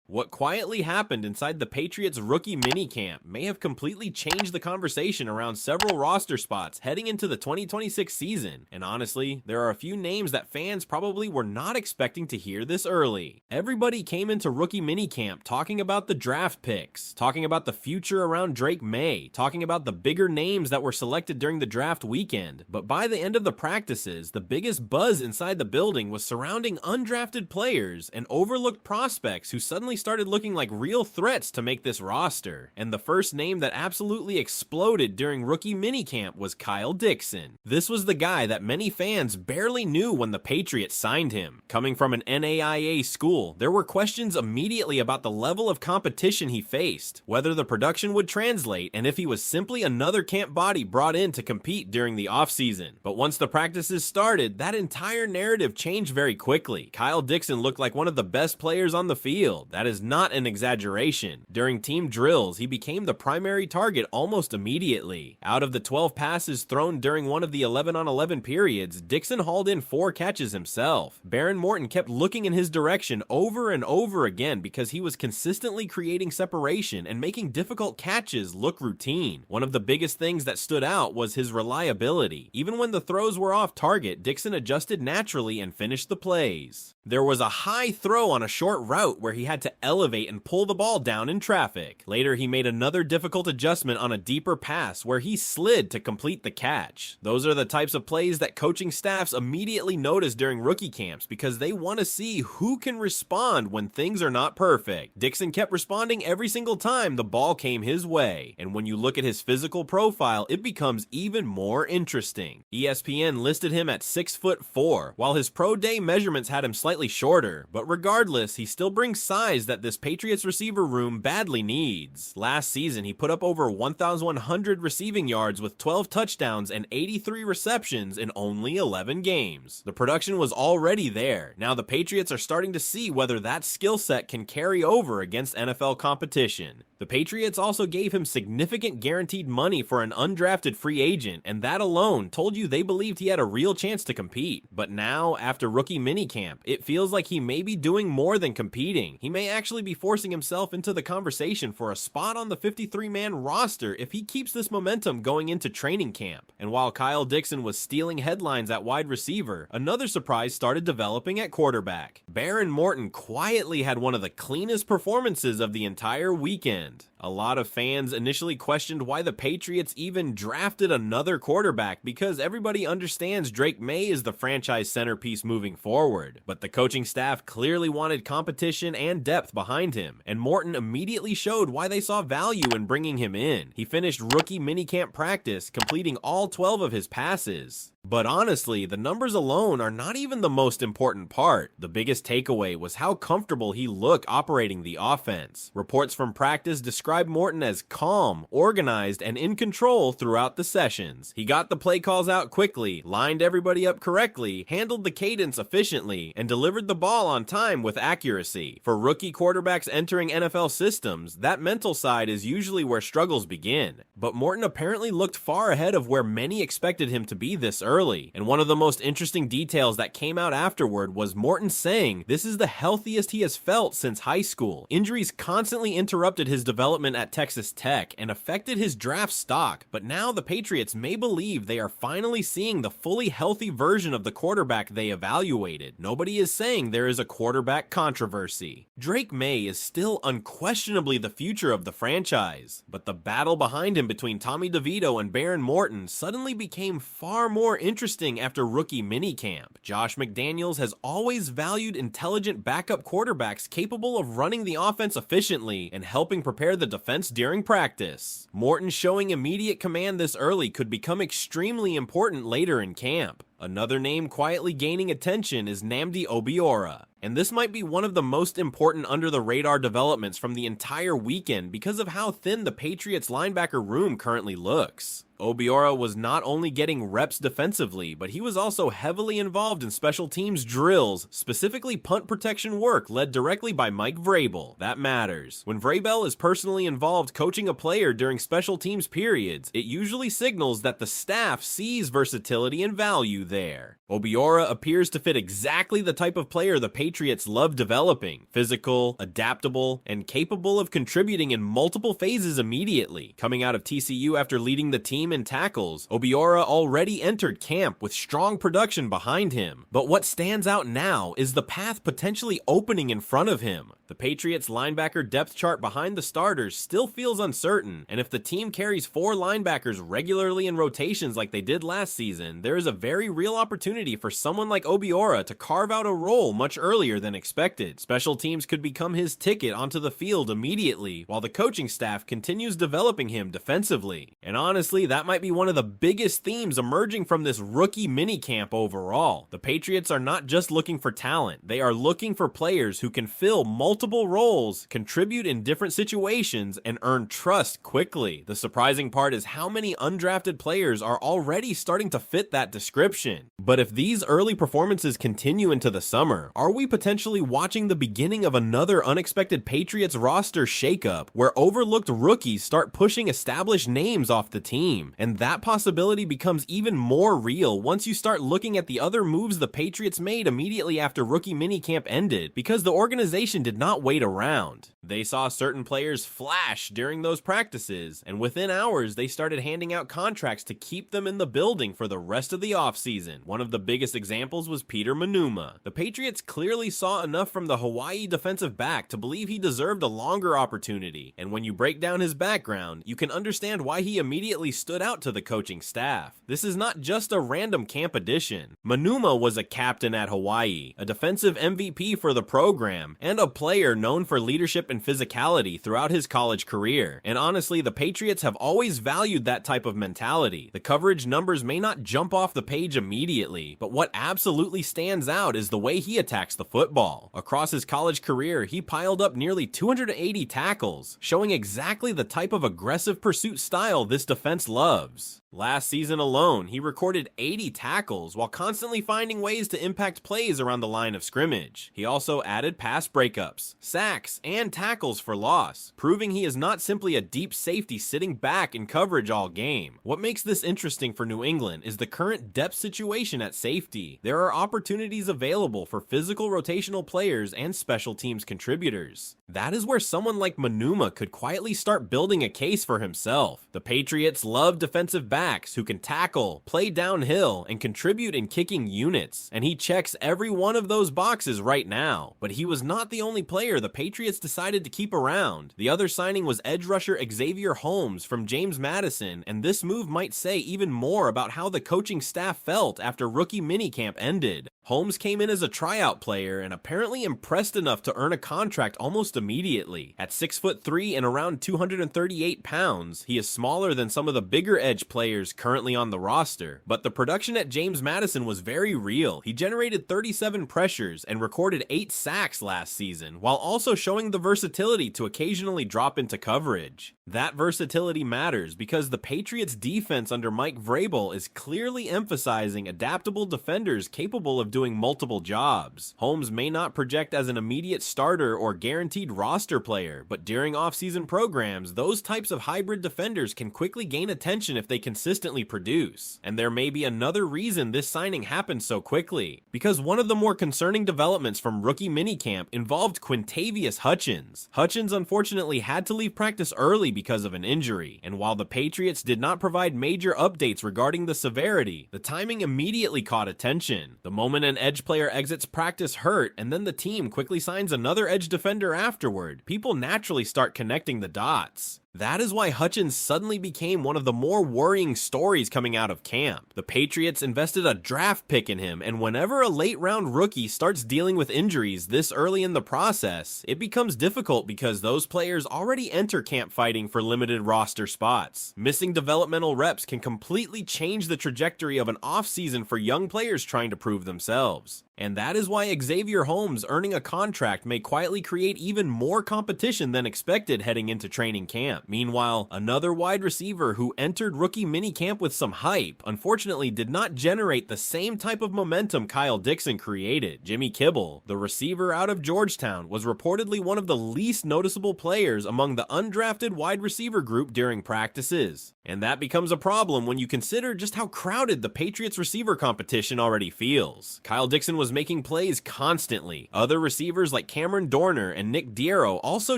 What quietly happened inside the Patriots rookie minicamp may have completely changed the conversation around several roster spots heading into the 2026 season, and honestly, there are a few names that fans probably were not expecting to hear this early. Everybody came into rookie minicamp talking about the draft picks, talking about the future around Drake Maye, talking about the bigger names that were selected during the draft weekend, but by the end of the practices, the biggest buzz inside the building was surrounding undrafted players and overlooked prospects who suddenly started looking like real threats to make this roster. And the first name that absolutely exploded during rookie minicamp was Kyle Dixon. This was the guy that many fans barely knew when the Patriots signed him. Coming from an NAIA school, there were questions immediately about the level of competition he faced, whether the production would translate, and if he was simply another camp body brought in to compete during the offseason. But once the practices started, that entire narrative changed very quickly. Kyle Dixon looked like one of the best players on the field. That is not an exaggeration. During team drills, he became the primary target almost immediately. Out of the 12 passes thrown during one of the 11-on-11 periods, Dixon hauled in 4 catches himself. Baron Morton kept looking in his direction over and over again because he was consistently creating separation and making difficult catches look routine. One of the biggest things that stood out was his reliability. Even when the throws were off target, Dixon adjusted naturally and finished the plays. There was a high throw on a short route where he had to elevate and pull the ball down in traffic. Later, he made another difficult adjustment on a deeper pass where he slid to complete the catch. Those are the types of plays that coaching staffs immediately notice during rookie camps because they want to see who can respond when things are not perfect. Dixon kept responding every single time the ball came his way, and when you look at his physical profile, it becomes even more interesting. ESPN listed him at 6'4", while his pro day measurements had him slightly shorter, but regardless, he still brings size that this Patriots receiver room badly needs. Last season, he put up over 1,100 receiving yards with 12 touchdowns and 83 receptions in only 11 games. The production was already there. Now the Patriots are starting to see whether that skill set can carry over against NFL competition. The Patriots also gave him significant guaranteed money for an undrafted free agent, and that alone told you they believed he had a real chance to compete. But now, after rookie minicamp, it feels like he may be doing more than competing. He may actually be forcing himself into the conversation for a spot on the 53-man roster if he keeps this momentum going into training camp. And while Kyle Dixon was stealing headlines at wide receiver, another surprise started developing at quarterback. Baron Morton quietly had one of the cleanest performances of the entire weekend. A lot of fans initially questioned why the Patriots even drafted another quarterback because everybody understands Drake Maye is the franchise centerpiece moving forward. But the coaching staff clearly wanted competition and depth behind him, and Morton immediately showed why they saw value in bringing him in. He finished rookie minicamp practice, completing all 12 of his passes. But honestly, the numbers alone are not even the most important part. The biggest takeaway was how comfortable he looked operating the offense. Reports from practice described Morton as calm, organized, and in control throughout the sessions. He got the play calls out quickly, lined everybody up correctly, handled the cadence efficiently, and delivered the ball on time with accuracy. For rookie quarterbacks entering NFL systems, that mental side is usually where struggles begin. But Morton apparently looked far ahead of where many expected him to be this early, and one of the most interesting details that came out afterward was Morton saying this is the healthiest he has felt since high school. Injuries constantly interrupted his development at Texas Tech and affected his draft stock, but now the Patriots may believe they are finally seeing the fully healthy version of the quarterback they evaluated. Nobody is saying there is a quarterback controversy. Drake Maye is still unquestionably the future of the franchise, but the battle behind him between Tommy DeVito and Baron Morton suddenly became far more interesting after rookie minicamp. Josh McDaniels has always valued intelligent backup quarterbacks capable of running the offense efficiently and helping prepare the defense during practice. Morton showing immediate command this early could become extremely important later in camp. Another name quietly gaining attention is Nnamdi Obiora, and this might be one of the most important under-the-radar developments from the entire weekend because of how thin the Patriots linebacker room currently looks. Obiora was not only getting reps defensively, but he was also heavily involved in special teams drills, specifically punt protection work led directly by Mike Vrabel. That matters. When Vrabel is personally involved coaching a player during special teams periods, it usually signals that the staff sees versatility and value there. Obiora appears to fit exactly the type of player the Patriots Patriots love developing: physical, adaptable, and capable of contributing in multiple phases immediately. Coming out of TCU after leading the team in tackles, Obiora already entered camp with strong production behind him. But what stands out now is the path potentially opening in front of him. The Patriots linebacker depth chart behind the starters still feels uncertain, and if the team carries 4 linebackers regularly in rotations like they did last season, there is a very real opportunity for someone like Obiora to carve out a role much earlier than expected. Special teams could become his ticket onto the field immediately, while the coaching staff continues developing him defensively. And honestly, that might be one of the biggest themes emerging from this rookie minicamp overall. The Patriots are not just looking for talent, they are looking for players who can fill multiple roles, contribute in different situations, and earn trust quickly. The surprising part is how many undrafted players are already starting to fit that description. But if these early performances continue into the summer, are we potentially watching the beginning of another unexpected Patriots roster shakeup, where overlooked rookies start pushing established names off the team? And that possibility becomes even more real once you start looking at the other moves the Patriots made immediately after rookie minicamp ended, because the organization did not wait around. They saw certain players flash during those practices, and within hours they started handing out contracts to keep them in the building for the rest of the offseason. One of the biggest examples was Peter Manuma. The Patriots clearly saw enough from the Hawaii defensive back to believe he deserved a longer opportunity, and when you break down his background, you can understand why he immediately stood out to the coaching staff. This is not just a random camp addition. Manuma was a captain at Hawaii, a defensive MVP for the program, and a player known for leadership and physicality throughout his college career. And honestly, the Patriots have always valued that type of mentality. The coverage numbers may not jump off the page immediately, but what absolutely stands out is the way he attacks the football. Across his college career, he piled up nearly 280 tackles, showing exactly the type of aggressive pursuit style this defense loves. Last season alone, he recorded 80 tackles while constantly finding ways to impact plays around the line of scrimmage. He also added pass breakups, sacks, and tackles for loss, proving he is not simply a deep safety sitting back in coverage all game. What makes this interesting for New England is the current depth situation at safety. There are opportunities available for physical rotational players and special teams contributors. That is where someone like Manuma could quietly start building a case for himself. The Patriots love defensive backs who can tackle, play downhill, and contribute in kicking units, and he checks every one of those boxes right now. But he was not the only player the Patriots decided to keep around. The other signing was edge rusher Xavier Holmes from James Madison, and this move might say even more about how the coaching staff felt after rookie minicamp ended. Holmes came in as a tryout player and apparently impressed enough to earn a contract almost immediately. At 6'3" and around 238 pounds, he is smaller than some of the bigger edge players currently on the roster, but the production at James Madison was very real. He generated 37 pressures and recorded 8 sacks last season, while also showing the versatility to occasionally drop into coverage. That versatility matters because the Patriots defense under Mike Vrabel is clearly emphasizing adaptable defenders capable of doing multiple jobs. Holmes may not project as an immediate starter or guaranteed roster player, but during offseason programs, those types of hybrid defenders can quickly gain attention if they consistently produce. And there may be another reason this signing happened so quickly, because one of the more concerning developments from rookie minicamp involved Quintavious Hutchins. Hutchins unfortunately had to leave practice early because of an injury, and while the Patriots did not provide major updates regarding the severity, the timing immediately caught attention. The moment an edge player exits practice hurt, and then the team quickly signs another edge defender afterward, people naturally start connecting the dots. That is why Hutchins suddenly became one of the more worrying stories coming out of camp. The Patriots invested a draft pick in him, and whenever a late-round rookie starts dealing with injuries this early in the process, it becomes difficult because those players already enter camp fighting for limited roster spots. Missing developmental reps can completely change the trajectory of an offseason for young players trying to prove themselves. And that is why Xavier Holmes earning a contract may quietly create even more competition than expected heading into training camp. minicamp. Meanwhile, another wide receiver who entered rookie minicamp with some hype, unfortunately did not generate the same type of momentum Kyle Dixon created. Jimmy Kibble, the receiver out of Georgetown, was reportedly one of the least noticeable players among the undrafted wide receiver group during practices. And that becomes a problem when you consider just how crowded the Patriots receiver competition already feels. Kyle Dixon was making plays constantly. Other receivers like Cameron Dorner and Nick Diero also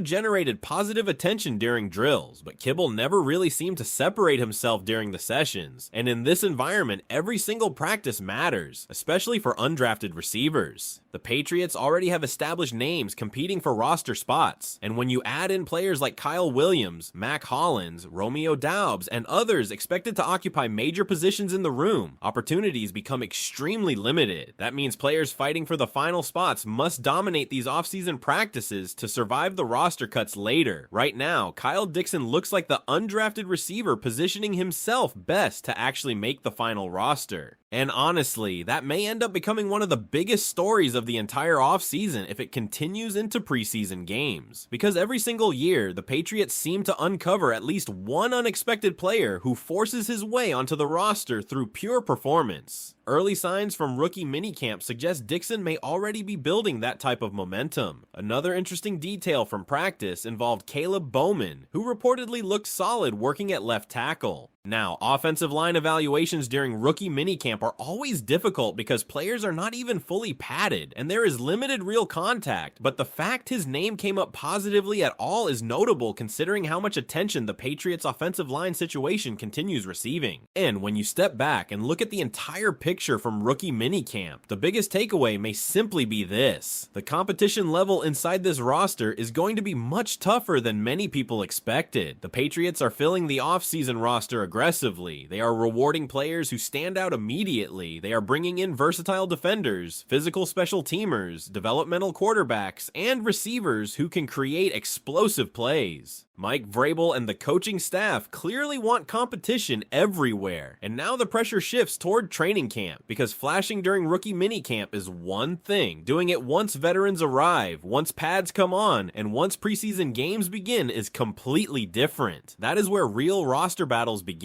generated positive attention during drills, but Kibble never really seemed to separate himself during the sessions. And in this environment, every single practice matters, especially for undrafted receivers. The Patriots already have established names competing for roster spots, and when you add in players like Kyle Williams, Mac Hollins, Romeo Doubs, and others expected to occupy major positions in the room, opportunities become extremely limited. That means players fighting for the final spots must dominate these offseason practices to survive the roster cuts later. Right now, Kyle Dixon looks like the undrafted receiver positioning himself best to actually make the final roster. And honestly, that may end up becoming one of the biggest stories of the entire offseason if it continues into preseason games. Because every single year, the Patriots seem to uncover at least one unexpected player who forces his way onto the roster through pure performance. Early signs from rookie minicamp suggest Dixon may already be building that type of momentum. Another interesting detail from practice involved Caleb Bowman, who reportedly looked solid working at left tackle. Now, offensive line evaluations during rookie minicamp are always difficult because players are not even fully padded, and there is limited real contact, but the fact his name came up positively at all is notable considering how much attention the Patriots' offensive line situation continues receiving. And when you step back and look at the entire picture from rookie minicamp, the biggest takeaway may simply be this: the competition level inside this roster is going to be much tougher than many people expected. The Patriots are filling the offseason roster aggressively. They are rewarding players who stand out immediately. They are bringing in versatile defenders, physical special teamers, developmental quarterbacks, and receivers who can create explosive plays. Mike Vrabel and the coaching staff clearly want competition everywhere, and now the pressure shifts toward training camp, because flashing during rookie minicamp is one thing. Doing it once veterans arrive, once pads come on, and once preseason games begin is completely different. That is where real roster battles begin.